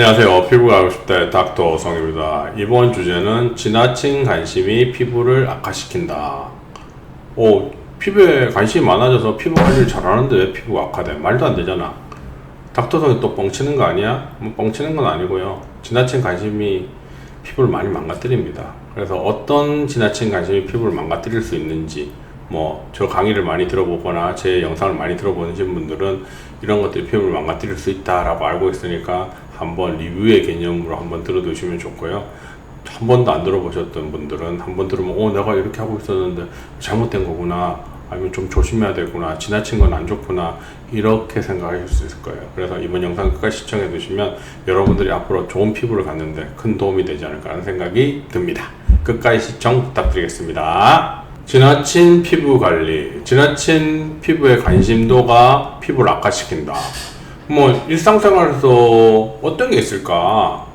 안녕하세요. 피부가 하고 싶다의 닥터 성입니다. 이번 주제는 지나친 관심이 피부를 악화시킨다. 피부에 관심이 많아져서 피부 관리를 잘하는데 왜 피부가 악화돼? 말도 안 되잖아. 닥터 성이 또 뻥치는 거 아니야? 뻥치는 건 아니고요. 지나친 관심이 피부를 많이 망가뜨립니다. 그래서 어떤 지나친 관심이 피부를 망가뜨릴 수 있는지, 저 강의를 많이 들어보거나 제 영상을 많이 들어보신 분들은 이런 것들이 피부를 망가뜨릴 수 있다라고 알고 있으니까 한번 리뷰의 개념으로 한번 들어두시면 좋고요. 한 번도 안 들어보셨던 분들은 한번 들으면 내가 이렇게 하고 있었는데 잘못된 거구나, 아니면 좀 조심해야 되구나, 지나친 건 안 좋구나, 이렇게 생각하실 수 있을 거예요. 그래서 이번 영상 끝까지 시청해 두시면 여러분들이 앞으로 좋은 피부를 갖는데 큰 도움이 되지 않을까 하는 생각이 듭니다. 끝까지 시청 부탁드리겠습니다. 지나친 피부 관리, 지나친 피부의 관심도가 피부를 악화시킨다. 일상생활에서 어떤 게 있을까?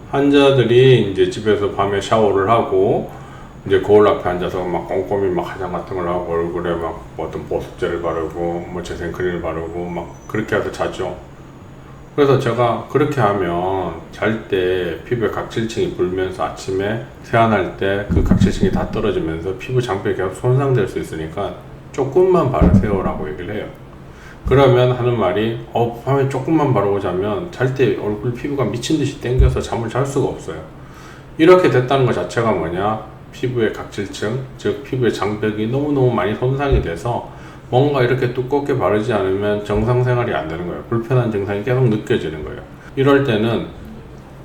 환자들이 이제 집에서 밤에 샤워를 하고 이제 거울 앞에 앉아서 막 꼼꼼히 막 화장 같은 걸 하고 얼굴에 막 어떤 보습제를 바르고 재생크림을 바르고 막 그렇게 해서 자죠. 그래서 제가 그렇게 하면 잘 때 피부에 각질층이 불면서 아침에 세안할 때 그 각질층이 다 떨어지면서 피부 장벽이 계속 손상될 수 있으니까 조금만 바르세요 라고 얘기를 해요. 그러면 하는 말이 밤에 조금만 바르고 자면 잘 때 얼굴 피부가 미친듯이 땡겨서 잠을 잘 수가 없어요. 이렇게 됐다는 것 자체가 뭐냐, 피부의 각질층, 즉 피부의 장벽이 너무너무 많이 손상이 돼서 뭔가 이렇게 두껍게 바르지 않으면 정상 생활이 안 되는 거예요. 불편한 증상이 계속 느껴지는 거예요. 이럴 때는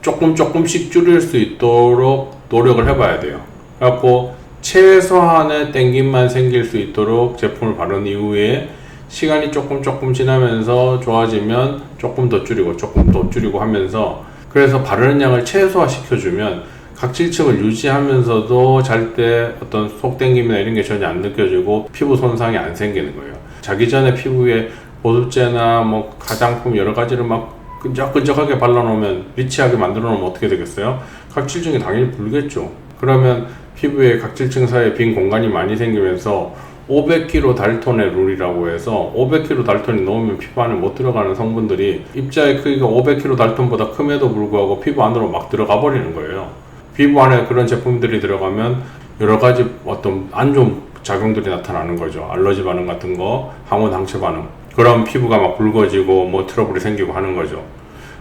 조금씩 줄일 수 있도록 노력을 해봐야 돼요. 그래갖고 최소한의 땡김만 생길 수 있도록 제품을 바른 이후에 시간이 조금 지나면서 좋아지면 조금 더 줄이고 하면서, 그래서 바르는 양을 최소화 시켜주면 각질층을 유지하면서도 잘 때 어떤 속 땡김이나 이런 게 전혀 안 느껴지고 피부 손상이 안 생기는 거예요. 자기 전에 피부에 보습제나 화장품 여러 가지를 막 끈적끈적하게 발라놓으면, 리치하게 만들어 놓으면 어떻게 되겠어요? 각질층이 당연히 불겠죠. 그러면 피부에 각질층 사이에 빈 공간이 많이 생기면서 500kg 달톤의 룰이라고 해서 500kg 달톤이 넘으면 피부 안에 못 들어가는 성분들이 입자의 크기가 500kg 달톤보다 큼에도 불구하고 피부 안으로 막 들어가 버리는 거예요. 피부 안에 그런 제품들이 들어가면 여러 가지 어떤 안 좋은 작용들이 나타나는 거죠. 알러지 반응 같은 거, 항원 항체 반응. 그럼 피부가 막 붉어지고 트러블이 생기고 하는 거죠.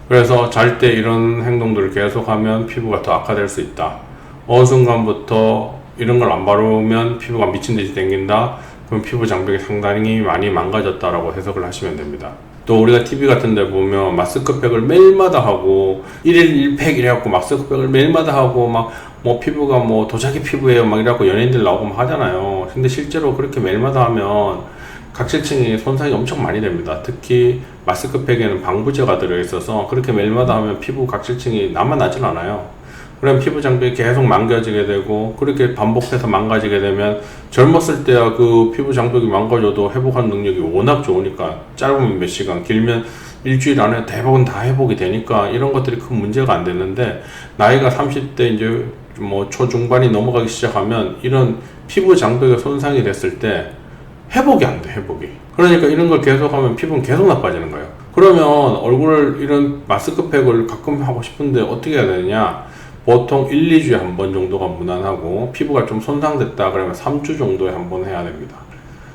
그래서 잘 때 이런 행동들을 계속하면 피부가 더 악화될 수 있다. 어느 순간부터 이런 걸 안 바르면 피부가 미친듯이 땡긴다. 그럼 피부 장벽이 상당히 많이 망가졌다라고 해석을 하시면 됩니다. 또 우리가 TV 같은 데 보면 마스크팩을 매일마다 하고 1일 1팩 이래갖고 마스크팩을 매일마다 하고 피부가 도자기 피부예요 막 이래갖고 연예인들 나오고 막 하잖아요. 근데 실제로 그렇게 매일마다 하면 각질층이 손상이 엄청 많이 됩니다. 특히 마스크팩에는 방부제가 들어있어서 그렇게 매일마다 하면 피부 각질층이 남아나질 않아요. 그럼 피부 장벽이 계속 망가지게 되고, 그렇게 반복해서 망가지게 되면 젊었을 때야 그 피부 장벽이 망가져도 회복하는 능력이 워낙 좋으니까 짧으면 몇 시간, 길면 일주일 안에 대부분 다 회복이 되니까 이런 것들이 큰 문제가 안 되는데, 나이가 30대 이제 초중반이 넘어가기 시작하면 이런 피부 장벽의 손상이 됐을 때 회복이 안 돼, 회복이. 그러니까 이런 걸 계속하면 피부는 계속 나빠지는 거예요. 그러면 얼굴을 이런 마스크팩을 가끔 하고 싶은데 어떻게 해야 되느냐? 보통 1, 2주에 한 번 정도가 무난하고, 피부가 좀 손상됐다 그러면 3주 정도에 한 번 해야 됩니다.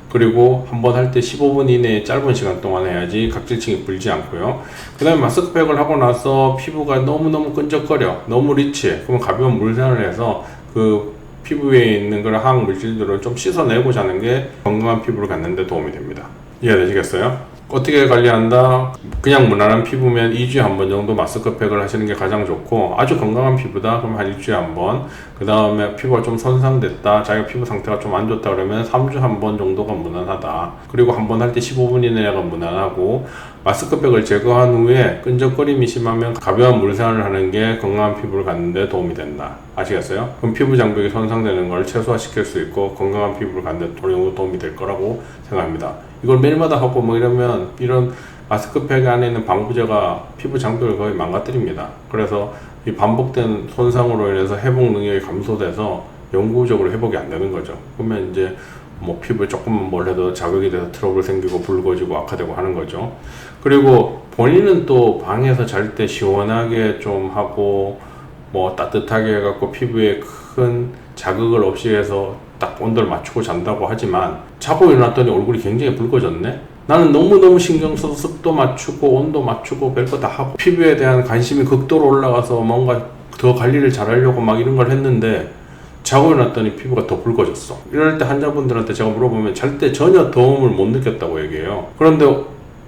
그리고 한 번 할 때 15분 이내에 짧은 시간 동안 해야지 각질층이 불지 않고요. 그 다음에 마스크팩을 하고 나서 피부가 너무너무 끈적거려, 너무 리치해. 그러면 가벼운 물세안을 해서 그 피부 위에 있는 그런 항 물질들을 좀 씻어내고 자는 게 건강한 피부를 갖는 데 도움이 됩니다. 이해되시겠어요? 어떻게 관리한다? 그냥 무난한 피부면 2주에 한 번 정도 마스크팩을 하시는 게 가장 좋고, 아주 건강한 피부다 그럼 한 일주일에 한 번, 그 다음에 피부가 좀 손상됐다, 자기 피부 상태가 좀 안 좋다 그러면 3주 한 번 정도가 무난하다. 그리고 한 번 할 때 15분 이내가 무난하고, 마스크팩을 제거한 후에 끈적거림이 심하면 가벼운 물세안을 하는 게 건강한 피부를 갖는 데 도움이 된다. 아시겠어요? 그럼 피부 장벽이 손상되는 걸 최소화시킬 수 있고 건강한 피부를 갖는 데 도움이 될 거라고 생각합니다. 이걸 매일마다 하고 이러면 이런 마스크팩 안에 있는 방부제가 피부 장벽을 거의 망가뜨립니다. 그래서 이 반복된 손상으로 인해서 회복 능력이 감소돼서 영구적으로 회복이 안 되는 거죠. 그러면 이제 피부에 조금만 뭘 해도 자극이 돼서 트러블 생기고 붉어지고 악화되고 하는 거죠. 그리고 본인은 또 방에서 잘 때 시원하게 좀 하고 뭐 따뜻하게 해갖고 피부에 큰 자극을 없이 해서 딱 온도를 맞추고 잔다고 하지만 자고 일어났더니 얼굴이 굉장히 붉어졌네. 나는 너무너무 신경 써서 습도 맞추고 온도 맞추고 별거 다 하고 피부에 대한 관심이 극도로 올라가서 뭔가 더 관리를 잘하려고 막 이런 걸 했는데 자고 일어났더니 피부가 더 붉어졌어. 이럴 때 환자분들한테 제가 물어보면 잘 때 전혀 더움을 못 느꼈다고 얘기해요. 그런데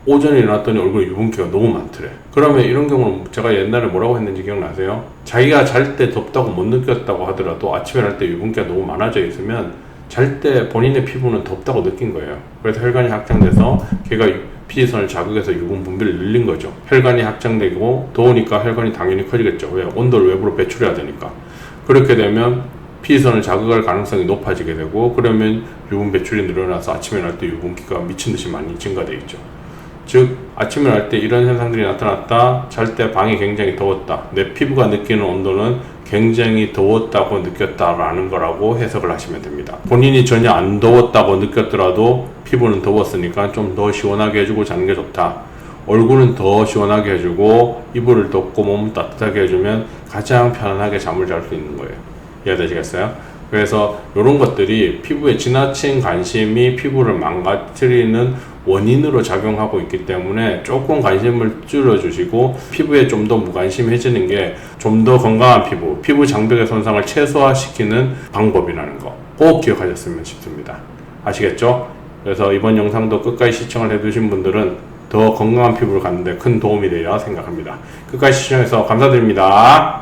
오전에 일어났더니 얼굴에 유분기가 너무 많더래. 그러면 이런 경우는 제가 옛날에 뭐라고 했는지 기억나세요? 자기가 잘 때 덥다고 못 느꼈다고 하더라도 아침에 날 때 유분기가 너무 많아져 있으면 잘 때 본인의 피부는 덥다고 느낀 거예요. 그래서 혈관이 확장돼서 걔가 피지선을 자극해서 유분 분비를 늘린 거죠. 혈관이 확장되고 더우니까 혈관이 당연히 커지겠죠. 왜? 온도를 외부로 배출해야 되니까. 그렇게 되면 피지선을 자극할 가능성이 높아지게 되고 그러면 유분 배출이 늘어나서 아침에 날 때 유분기가 미친듯이 많이 증가되어 있죠. 즉 아침에 날 때 이런 현상들이 나타났다. 잘 때 방이 굉장히 더웠다. 내 피부가 느끼는 온도는 굉장히 더웠다고 느꼈다라는 거라고 해석을 하시면 됩니다. 본인이 전혀 안 더웠다고 느꼈더라도 피부는 더웠으니까 좀 더 시원하게 해주고 자는 게 좋다. 얼굴은 더 시원하게 해주고 이불을 덮고 몸 따뜻하게 해주면 가장 편안하게 잠을 잘 수 있는 거예요. 이해되시겠어요? 그래서 이런 것들이 피부에 지나친 관심이 피부를 망가뜨리는 원인으로 작용하고 있기 때문에 조금 관심을 줄여주시고 피부에 좀 더 무관심해지는 게 좀 더 건강한 피부 장벽의 손상을 최소화시키는 방법이라는 거 꼭 기억하셨으면 싶습니다. 아시겠죠? 그래서 이번 영상도 끝까지 시청을 해주신 분들은 더 건강한 피부를 갖는 데 큰 도움이 되리라 생각합니다. 끝까지 시청해서 감사드립니다.